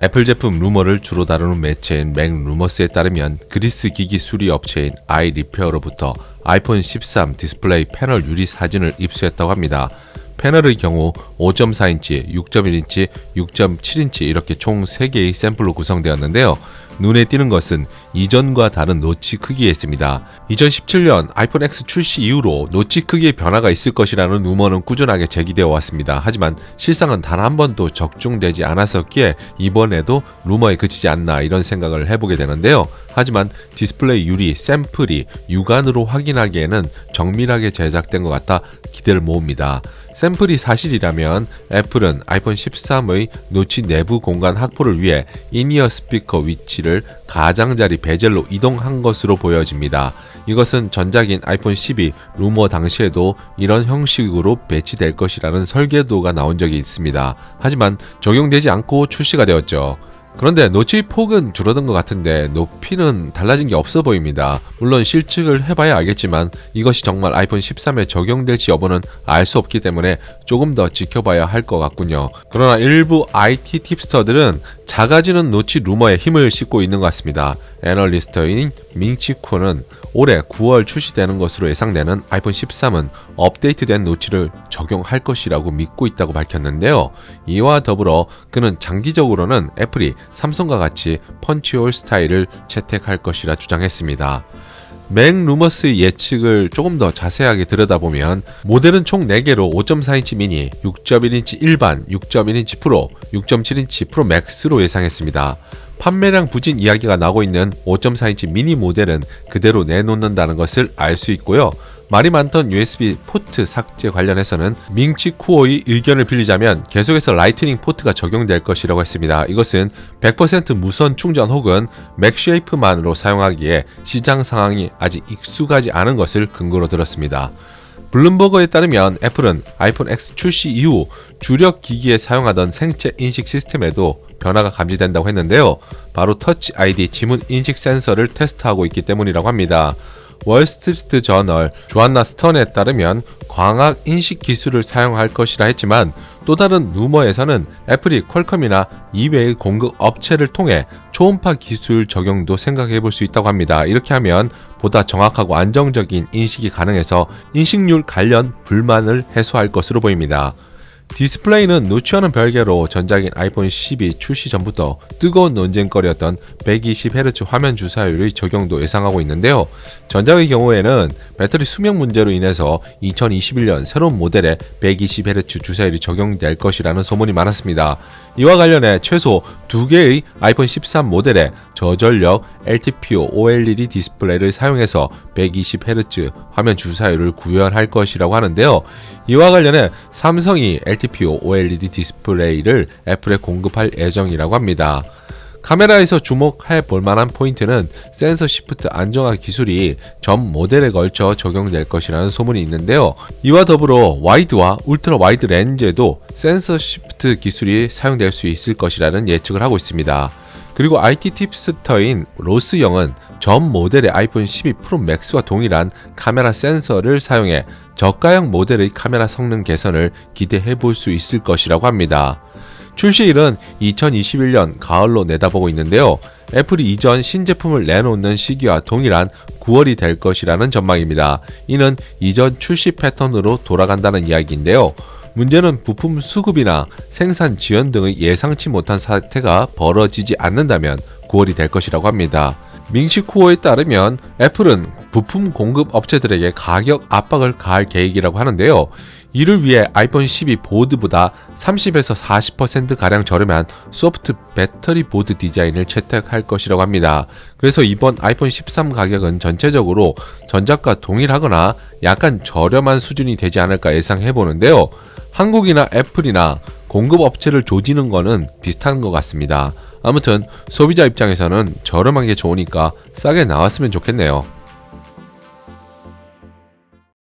애플 제품 루머를 주로 다루는 매체인 맥루머스에 따르면 그리스 기기 수리 업체인 아이리페어로부터 아이폰 13 디스플레이 패널 유리 사진을 입수했다고 합니다. 패널의 경우 5.4인치, 6.1인치, 6.7인치 이렇게 총 3개의 샘플로 구성되었는데요. 눈에 띄는 것은 이전과 다른 노치 크기에 있습니다. 2017년 아이폰 X 출시 이후로 노치 크기의 변화가 있을 것이라는 루머는 꾸준하게 제기되어 왔습니다. 하지만 실상은 단 한 번도 적중되지 않았었기에 이번에도 루머에 그치지 않나 이런 생각을 해보게 되는데요. 하지만 디스플레이 유리 샘플이 육안으로 확인하기에는 정밀하게 제작된 것 같아 기대를 모읍니다. 샘플이 사실이라면 애플은 아이폰 13의 노치 내부 공간 확보를 위해 인이어 스피커 위치를 가장자리 베젤로 이동한 것으로 보여집니다. 이것은 전작인 아이폰 12 루머 당시에도 이런 형식으로 배치될 것이라는 설계도가 나온 적이 있습니다. 하지만 적용되지 않고 출시가 되었죠. 그런데 노치 폭은 줄어든 것 같은데 높이는 달라진 게 없어 보입니다. 물론 실측을 해봐야 알겠지만 이것이 정말 아이폰 13에 적용될지 여부는 알 수 없기 때문에 조금 더 지켜봐야 할 것 같군요. 그러나 일부 IT 팁스터들은 작아지는 노치 루머에 힘을 싣고 있는 것 같습니다. 애널리스트인 밍치코는 올해 9월 출시되는 것으로 예상되는 아이폰 13은 업데이트된 노치를 적용할 것이라고 믿고 있다고 밝혔는데요. 이와 더불어 그는 장기적으로는 애플이 삼성과 같이 펀치홀 스타일을 채택할 것이라 주장했습니다. 맥루머스의 예측을 조금 더 자세하게 들여다보면 모델은 총 4개로 5.4인치 미니, 6.1인치 일반, 6.1인치 프로, 6.7인치 프로 맥스로 예상했습니다. 판매량 부진 이야기가 나오고 있는 5.4인치 미니 모델은 그대로 내놓는다는 것을 알 수 있고요. 말이 많던 USB 포트 삭제 관련해서는 밍치쿠오의 의견을 빌리자면 계속해서 라이트닝 포트가 적용될 것이라고 했습니다. 이것은 100% 무선 충전 혹은 맥쉐이프만으로 사용하기에 시장 상황이 아직 익숙하지 않은 것을 근거로 들었습니다. 블룸버그에 따르면 애플은 아이폰 X 출시 이후 주력 기기에 사용하던 생체 인식 시스템에도 변화가 감지된다고 했는데요. 바로 터치 ID 지문 인식 센서를 테스트하고 있기 때문이라고 합니다. 월스트리트 저널 조안나 스턴에 따르면 광학 인식 기술을 사용할 것이라 했지만 또 다른 루머에서는 애플이 퀄컴이나 이외의 공급 업체를 통해 초음파 기술 적용도 생각해 볼 수 있다고 합니다. 이렇게 하면 보다 정확하고 안정적인 인식이 가능해서 인식률 관련 불만을 해소할 것으로 보입니다. 디스플레이는 노치와는 별개로 전작인 아이폰 12 출시 전부터 뜨거운 논쟁거리였던 120Hz 화면 주사율의 적용도 예상하고 있는데요. 전작의 경우에는 배터리 수명 문제로 인해서 2021년 새로운 모델에 120Hz 주사율이 적용될 것이라는 소문이 많았습니다. 이와 관련해 최소 2개의 아이폰 13 모델에 저전력 LTPO OLED 디스플레이를 사용해서 120Hz 화면 주사율을 구현할 것이라고 하는데요. 이와 관련해 삼성이 LTPO OLED 디스플레이를 애플에 공급할 예정이라고 합니다. 카메라에서 주목해 볼 만한 포인트는 센서 시프트 안정화 기술이 전 모델에 걸쳐 적용될 것이라는 소문이 있는데요. 이와 더불어 와이드와 울트라 와이드 렌즈에도 센서 시프트 기술이 사용될 수 있을 것이라는 예측을 하고 있습니다. 그리고 IT 팁스터인 로스 영은 전 모델의 아이폰 12 프로 맥스와 동일한 카메라 센서를 사용해 저가형 모델의 카메라 성능 개선을 기대해 볼 수 있을 것이라고 합니다. 출시일은 2021년 가을로 내다보고 있는데요. 애플이 이전 신제품을 내놓는 시기와 동일한 9월이 될 것이라는 전망입니다. 이는 이전 출시 패턴으로 돌아간다는 이야기인데요. 문제는 부품 수급이나 생산 지연 등의 예상치 못한 사태가 벌어지지 않는다면 9월이 될 것이라고 합니다. 밍치쿠오에 따르면 애플은 부품 공급 업체들에게 가격 압박을 가할 계획이라고 하는데요. 이를 위해 아이폰 12 보드보다 30에서 40%가량 저렴한 소프트 배터리 보드 디자인을 채택할 것이라고 합니다. 그래서 이번 아이폰 13 가격은 전체적으로 전작과 동일하거나 약간 저렴한 수준이 되지 않을까 예상해 보는데요. 한국이나 애플이나 공급 업체를 조지는 거는 비슷한 것 같습니다. 아무튼 소비자 입장에서는 저렴한 게 좋으니까 싸게 나왔으면 좋겠네요.